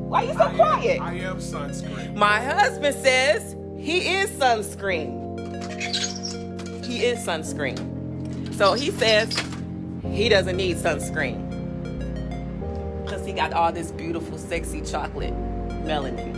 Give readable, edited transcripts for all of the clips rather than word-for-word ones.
Why you so quiet? I am sunscreen. My husband says he is sunscreen. He is sunscreen. So he says he doesn't need sunscreen because he got all this beautiful, sexy chocolate melanin.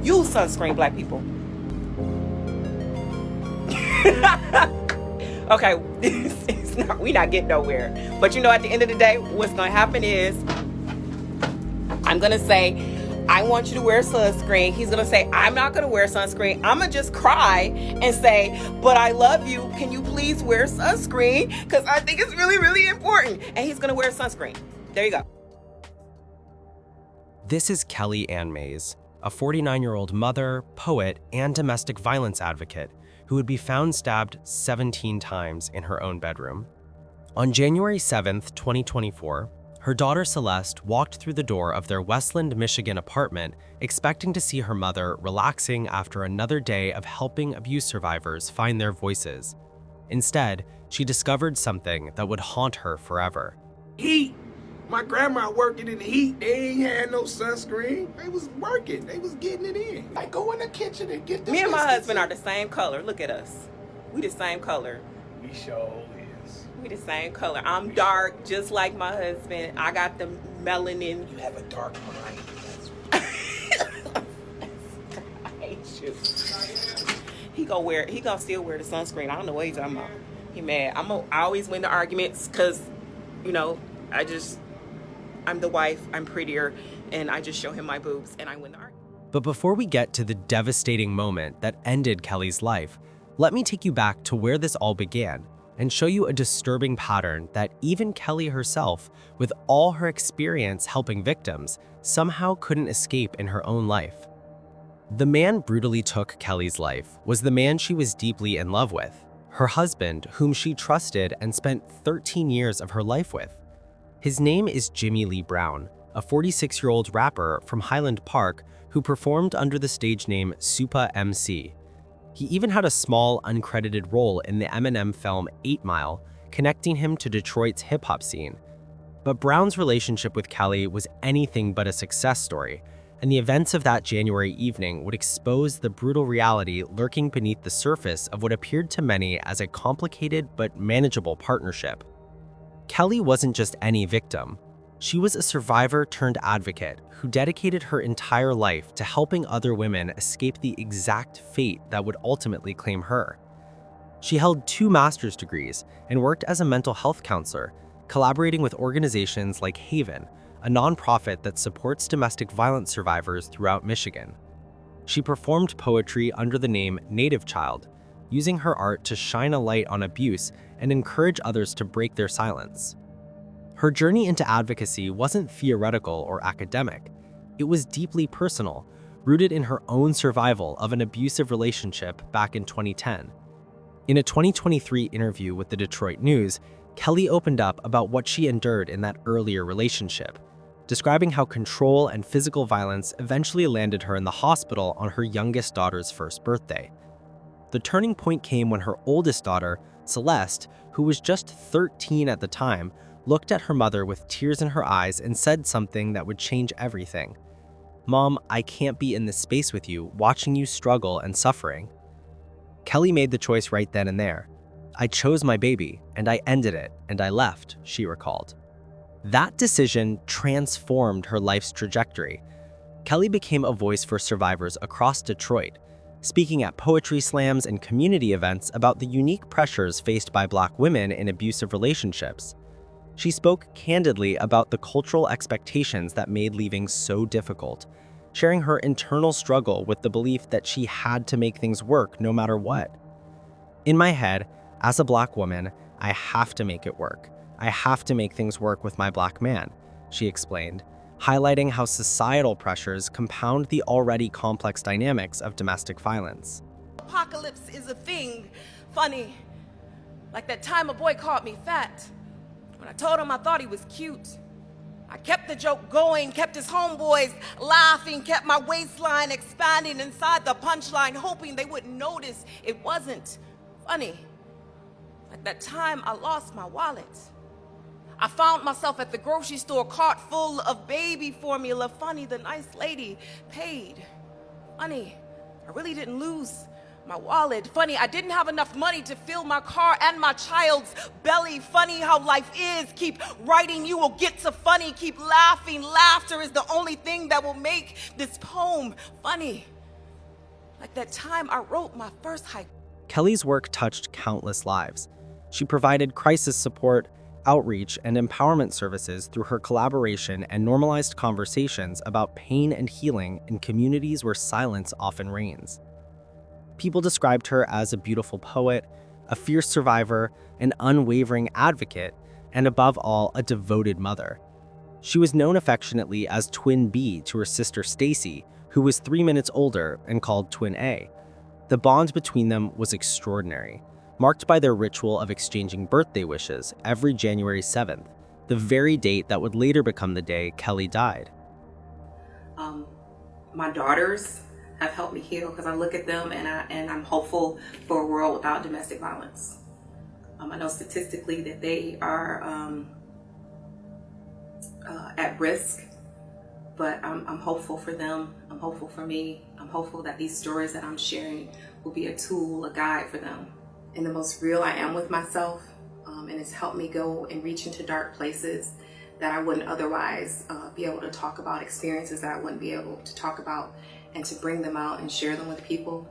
Use sunscreen, black people. Okay, we not getting nowhere. But you know, at the end of the day, what's going to happen is I'm going to say, I want you to wear sunscreen. He's going to say, I'm not going to wear sunscreen. I'm going to just cry and say, but I love you. Can you please wear sunscreen? Because I think it's really, really important. And he's going to wear sunscreen. There you go. This is Kelly Ann Mays, a 49-year-old mother, poet, and domestic violence advocate who would be found stabbed 17 times in her own bedroom. On January 7th, 2024, her daughter Celeste walked through the door of their Westland, Michigan apartment, expecting to see her mother relaxing after another day of helping abuse survivors find their voices. Instead, she discovered something that would haunt her forever. Heat. My grandma working in the heat. They ain't had no sunscreen. They was working. They was getting it in. Like, go in the kitchen and get the Me and my biscuits. husband are the same color. Look at us. We the same color. We sure is. We the same color. I'm dark, just like my husband. I got the melanin. You have a dark mind. I hate you. He gonna still wear the sunscreen. I don't know what he's talking about. He mad. I always win the arguments because, you know, I'm the wife, I'm prettier, and I just show him my boobs and I win the argument. But before we get to the devastating moment that ended Kelly's life, let me take you back to where this all began and show you a disturbing pattern that even Kelly herself, with all her experience helping victims, somehow couldn't escape in her own life. The man brutally took Kelly's life was the man she was deeply in love with, her husband, whom she trusted and spent 13 years of her life with. His name is Jimmy Lee Brown, a 46-year-old rapper from Highland Park who performed under the stage name Supa MC. He even had a small, uncredited role in the Eminem film 8 Mile, connecting him to Detroit's hip-hop scene. But Brown's relationship with Kelly was anything but a success story, and the events of that January evening would expose the brutal reality lurking beneath the surface of what appeared to many as a complicated but manageable partnership. Kelly wasn't just any victim. She was a survivor turned advocate who dedicated her entire life to helping other women escape the exact fate that would ultimately claim her. She held 2 master's degrees and worked as a mental health counselor, collaborating with organizations like Haven, a nonprofit that supports domestic violence survivors throughout Michigan. She performed poetry under the name Native Child, using her art to shine a light on abuse and encourage others to break their silence. Her journey into advocacy wasn't theoretical or academic. It was deeply personal, rooted in her own survival of an abusive relationship back in 2010. In a 2023 interview with the Detroit News, Kelly opened up about what she endured in that earlier relationship, describing how control and physical violence eventually landed her in the hospital on her youngest daughter's first birthday. The turning point came when her oldest daughter, Celeste, who was just 13 at the time, looked at her mother with tears in her eyes and said something that would change everything. "Mom, I can't be in this space with you, watching you struggle and suffering." Kelly made the choice right then and there. "I chose my baby, and I ended it, and I left," she recalled. That decision transformed her life's trajectory. Kelly became a voice for survivors across Detroit, speaking at poetry slams and community events about the unique pressures faced by Black women in abusive relationships. She spoke candidly about the cultural expectations that made leaving so difficult, sharing her internal struggle with the belief that she had to make things work no matter what. "In my head, as a Black woman, I have to make it work. I have to make things work with my Black man," she explained, highlighting how societal pressures compound the already complex dynamics of domestic violence. Apocalypse is a thing. Funny. Like that time a boy called me fat. When I told him I thought he was cute. I kept the joke going, kept his homeboys laughing, kept my waistline expanding inside the punchline, hoping they wouldn't notice it wasn't funny. Like that time I lost my wallet. I found myself at the grocery store, cart full of baby formula. Funny, the nice lady paid. Funny, I really didn't lose my wallet. Funny, I didn't have enough money to fill my car and my child's belly. Funny how life is. Keep writing, you will get to funny. Keep laughing. Laughter is the only thing that will make this poem funny. Like that time I wrote my first haiku. Kelly's work touched countless lives. She provided crisis support, outreach, and empowerment services through her collaboration and normalized conversations about pain and healing in communities where silence often reigns. People described her as a beautiful poet, a fierce survivor, an unwavering advocate, and above all, a devoted mother. She was known affectionately as Twin B to her sister Stacy, who was 3 minutes older and called Twin A. The bond between them was extraordinary, marked by their ritual of exchanging birthday wishes every January 7th, the very date that would later become the day Kelly died. My daughters have helped me heal because I look at them and I'm hopeful for a world without domestic violence. I know statistically that they are at risk, but I'm hopeful for them. I'm hopeful for me. I'm hopeful that these stories that I'm sharing will be a tool, a guide for them. And the most real I am with myself, and it's helped me go and reach into dark places that I wouldn't otherwise be able to talk about, experiences that I wouldn't be able to talk about, and to bring them out and share them with people.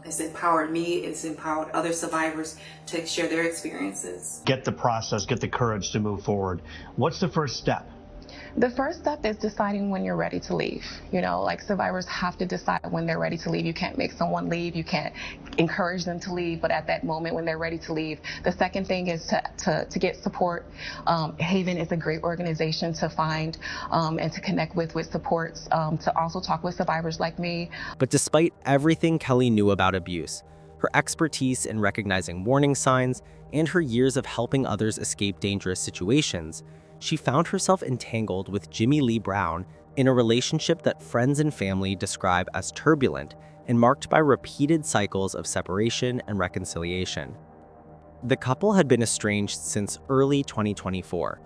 It's empowered me, it's empowered other survivors to share their experiences. Get the process, get the courage to move forward. What's the first step? The first step is deciding when you're ready to leave. You know, like survivors have to decide when they're ready to leave. You can't make someone leave. You can't encourage them to leave. But at that moment when they're ready to leave, the second thing is to get support. Haven is a great organization to find and to connect with supports, to also talk with survivors like me. But despite everything Kelly knew about abuse, her expertise in recognizing warning signs, and her years of helping others escape dangerous situations, she found herself entangled with Jimmy Lee Brown in a relationship that friends and family describe as turbulent and marked by repeated cycles of separation and reconciliation. The couple had been estranged since early 2024,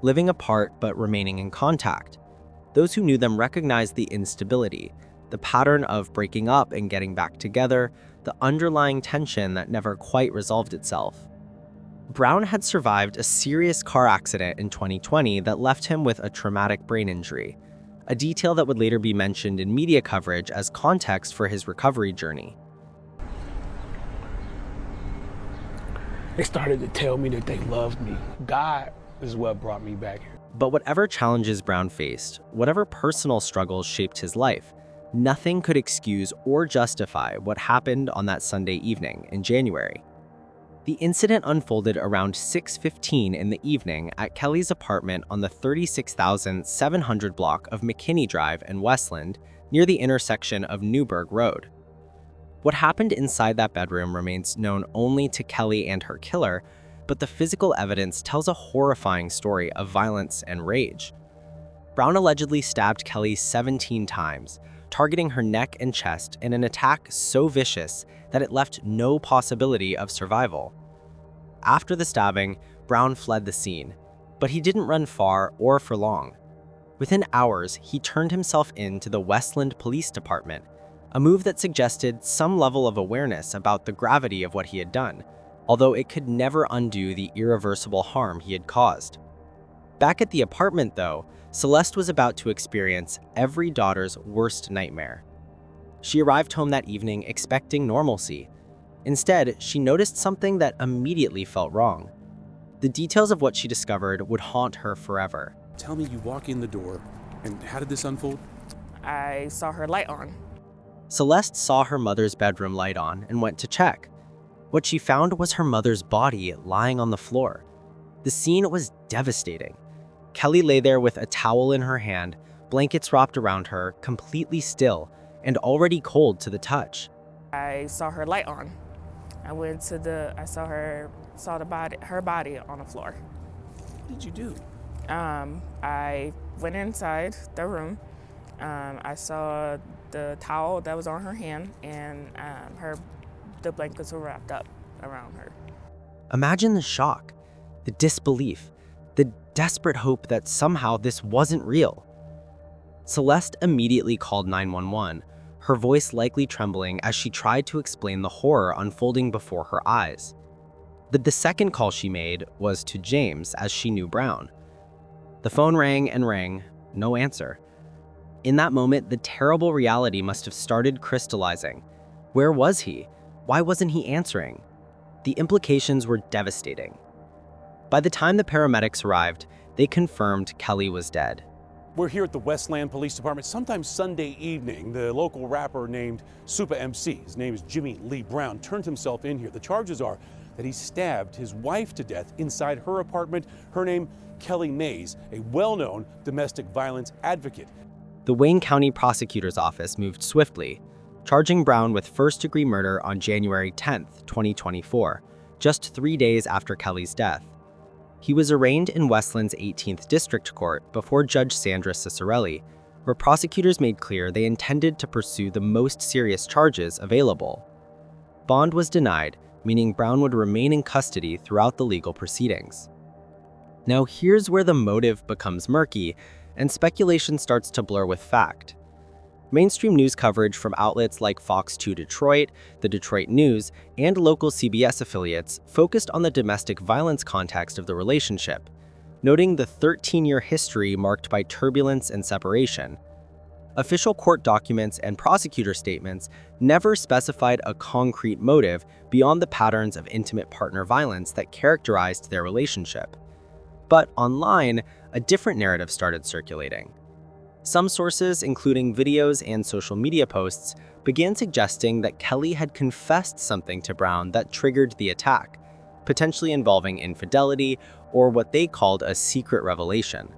living apart but remaining in contact. Those who knew them recognized the instability, the pattern of breaking up and getting back together, the underlying tension that never quite resolved itself. Brown had survived a serious car accident in 2020 that left him with a traumatic brain injury, a detail that would later be mentioned in media coverage as context for his recovery journey. They started to tell me that they loved me. God is what brought me back here. But whatever challenges Brown faced, whatever personal struggles shaped his life, nothing could excuse or justify what happened on that Sunday evening in January. The incident unfolded around 6:15 in the evening at Kelly's apartment on the 36,700 block of McKinney Drive in Westland, near the intersection of Newburgh Road. What happened inside that bedroom remains known only to Kelly and her killer, but the physical evidence tells a horrifying story of violence and rage. Brown allegedly stabbed Kelly 17 times, targeting her neck and chest in an attack so vicious that it left no possibility of survival. After the stabbing, Brown fled the scene, but he didn't run far or for long. Within hours, he turned himself in to the Westland Police Department, a move that suggested some level of awareness about the gravity of what he had done, although it could never undo the irreversible harm he had caused. Back at the apartment, though, Celeste was about to experience every daughter's worst nightmare. She arrived home that evening expecting normalcy. Instead, she noticed something that immediately felt wrong. The details of what she discovered would haunt her forever. Tell me, you walk in the door, and how did this unfold? I saw her light on. Celeste saw her mother's bedroom light on and went to check. What she found was her mother's body lying on the floor. The scene was devastating. Kelly lay there with a towel in her hand, blankets wrapped around her, completely still, and already cold to the touch. I saw her light on. I saw her body on the floor. What did you do? I went inside the room. I saw the towel that was on her hand, and the blankets were wrapped up around her. Imagine the shock, the disbelief, the desperate hope that somehow this wasn't real. Celeste immediately called 911, her voice likely trembling as she tried to explain the horror unfolding before her eyes. The second call she made was to James, as she knew Brown. The phone rang and rang, no answer. In that moment, the terrible reality must have started crystallizing. Where was he? Why wasn't he answering? The implications were devastating. By the time the paramedics arrived, they confirmed Kelly was dead. We're here at the Westland Police Department. Sometime Sunday evening, the local rapper named Super MC, his name is Jimmy Lee Brown, turned himself in here. The charges are that he stabbed his wife to death inside her apartment. Her name, Kelly Mays, a well-known domestic violence advocate. The Wayne County Prosecutor's Office moved swiftly, charging Brown with first-degree murder on January 10, 2024, just 3 days after Kelly's death. He was arraigned in Westland's 18th District Court before Judge Sandra Cicerelli, where prosecutors made clear they intended to pursue the most serious charges available. Bond was denied, meaning Brown would remain in custody throughout the legal proceedings. Now here's where the motive becomes murky, and speculation starts to blur with fact. Mainstream news coverage from outlets like Fox 2 Detroit, the Detroit News, and local CBS affiliates focused on the domestic violence context of the relationship, noting the 13-year history marked by turbulence and separation. Official court documents and prosecutor statements never specified a concrete motive beyond the patterns of intimate partner violence that characterized their relationship. But online, a different narrative started circulating. Some sources, including videos and social media posts, began suggesting that Kelly had confessed something to Brown that triggered the attack, potentially involving infidelity or what they called a secret revelation.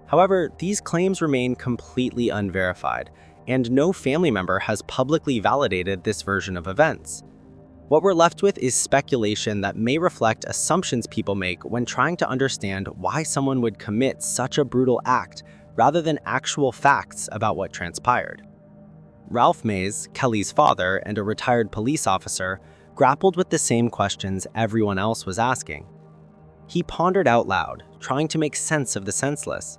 However, these claims remain completely unverified, and no family member has publicly validated this version of events. What we're left with is speculation that may reflect assumptions people make when trying to understand why someone would commit such a brutal act, rather than actual facts about what transpired. Ralph Mays, Kelly's father and a retired police officer, grappled with the same questions everyone else was asking. He pondered out loud, trying to make sense of the senseless.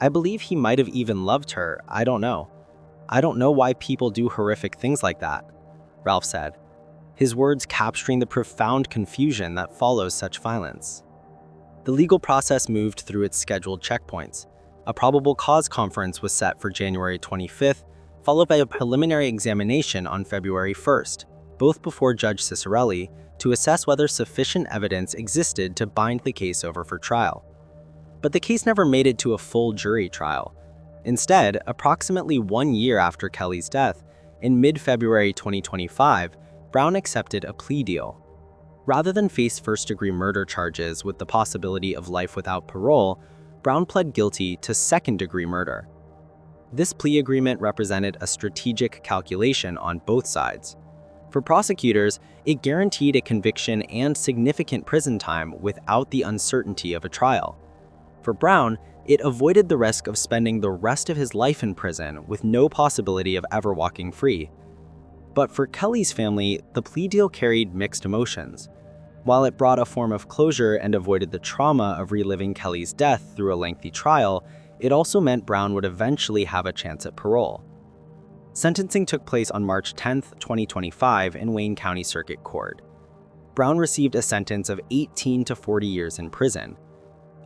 I believe he might have even loved her, I don't know. I don't know why people do horrific things like that, Ralph said, his words capturing the profound confusion that follows such violence. The legal process moved through its scheduled checkpoints. A probable cause conference was set for January 25th, followed by a preliminary examination on February 1st, both before Judge Cicerelli, to assess whether sufficient evidence existed to bind the case over for trial. But the case never made it to a full jury trial. Instead, approximately 1 year after Kelly's death, in mid-February 2025, Brown accepted a plea deal. Rather than face first-degree murder charges with the possibility of life without parole, Brown pled guilty to second-degree murder. This plea agreement represented a strategic calculation on both sides. For prosecutors, it guaranteed a conviction and significant prison time without the uncertainty of a trial. For Brown, it avoided the risk of spending the rest of his life in prison with no possibility of ever walking free. But for Kelly's family, the plea deal carried mixed emotions. While it brought a form of closure and avoided the trauma of reliving Kelly's death through a lengthy trial, it also meant Brown would eventually have a chance at parole. Sentencing took place on March 10, 2025 in Wayne County Circuit Court. Brown received a sentence of 18 to 40 years in prison.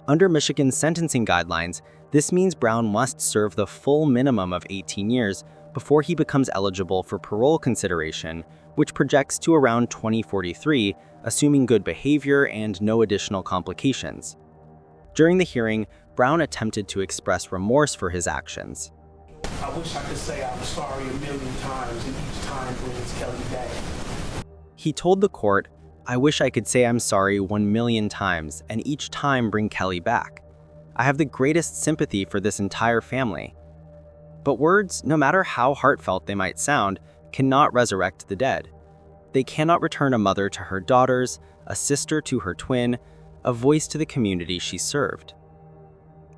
Under Michigan's sentencing guidelines, this means Brown must serve the full minimum of 18 years before he becomes eligible for parole consideration, which projects to around 2043, assuming good behavior and no additional complications. During the hearing, Brown attempted to express remorse for his actions. I wish I could say I'm sorry a million times, and each time brings Kelly back. He told the court, "I wish I could say I'm sorry 1,000,000 times, and each time bring Kelly back. I have the greatest sympathy for this entire family." But words, no matter how heartfelt they might sound, cannot resurrect the dead. They cannot return a mother to her daughters, a sister to her twin, a voice to the community she served.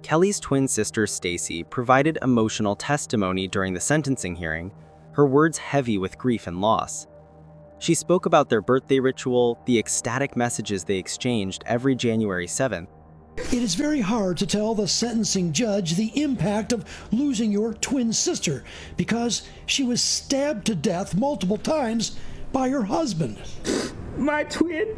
Kelly's twin sister, Stacy, provided emotional testimony during the sentencing hearing, her words heavy with grief and loss. She spoke about their birthday ritual, the ecstatic messages they exchanged every January 7th, It is very hard to tell the sentencing judge the impact of losing your twin sister because she was stabbed to death multiple times by her husband. My twin.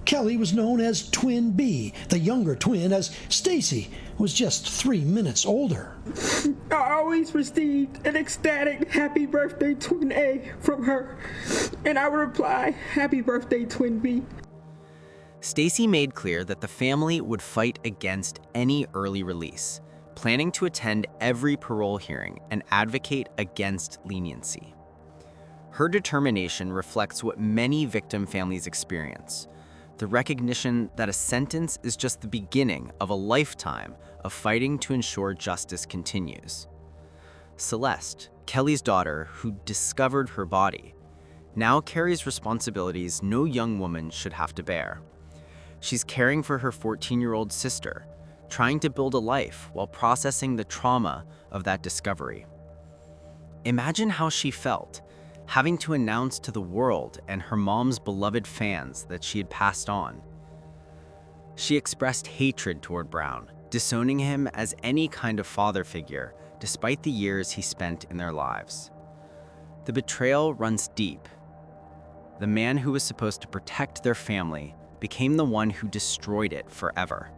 Kelly was known as Twin B, the younger twin, as Stacy was just 3 minutes older. I always received an ecstatic happy birthday twin A from her, and I would reply, happy birthday twin B. Stacy made clear that the family would fight against any early release, planning to attend every parole hearing and advocate against leniency. Her determination reflects what many victim families experience: the recognition that a sentence is just the beginning of a lifetime of fighting to ensure justice continues. Celeste, Kelly's daughter, who discovered her body, now carries responsibilities no young woman should have to bear. She's caring for her 14-year-old sister, trying to build a life while processing the trauma of that discovery. Imagine how she felt, having to announce to the world and her mom's beloved fans that she had passed on. She expressed hatred toward Brown, disowning him as any kind of father figure, despite the years he spent in their lives. The betrayal runs deep. The man who was supposed to protect their family became the one who destroyed it forever.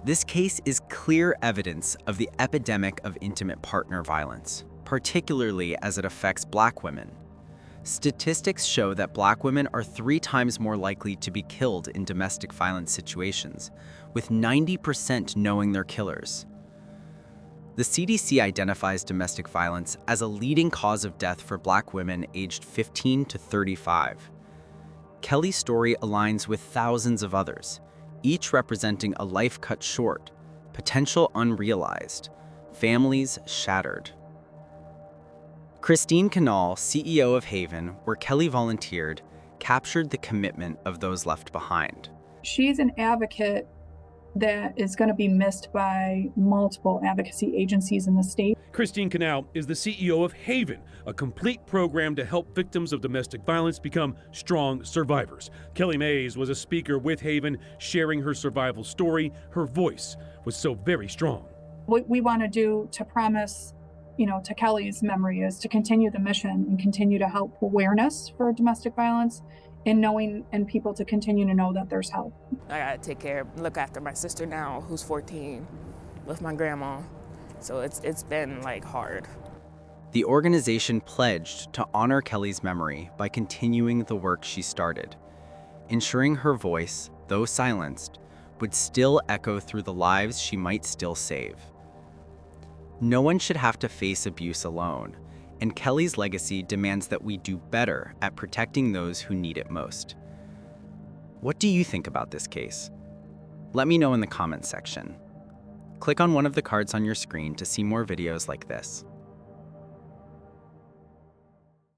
This case is clear evidence of the epidemic of intimate partner violence, particularly as it affects Black women. Statistics show that Black women are 3 times more likely to be killed in domestic violence situations, with 90% knowing their killers. The CDC identifies domestic violence as a leading cause of death for Black women aged 15 to 35. Kelly's story aligns with thousands of others, each representing a life cut short, potential unrealized, families shattered. Christine Canal, CEO of Haven, where Kelly volunteered, captured the commitment of those left behind. She's an advocate that is going to be missed by multiple advocacy agencies in the state. Christine Canal is the CEO of Haven, a complete program to help victims of domestic violence become strong survivors. Kelly Mays was a speaker with Haven, sharing her survival story. Her voice was so very strong. What we want to do to promise, to Kelly's memory is to continue the mission and continue to help awareness for domestic violence and people to continue to know that there's help. I gotta look after my sister now, who's 14, with my grandma. So it's been hard. The organization pledged to honor Kelly's memory by continuing the work she started, ensuring her voice, though silenced, would still echo through the lives she might still save. No one should have to face abuse alone, and Kelly's legacy demands that we do better at protecting those who need it most. What do you think about this case? Let me know in the comments section. Click on one of the cards on your screen to see more videos like this.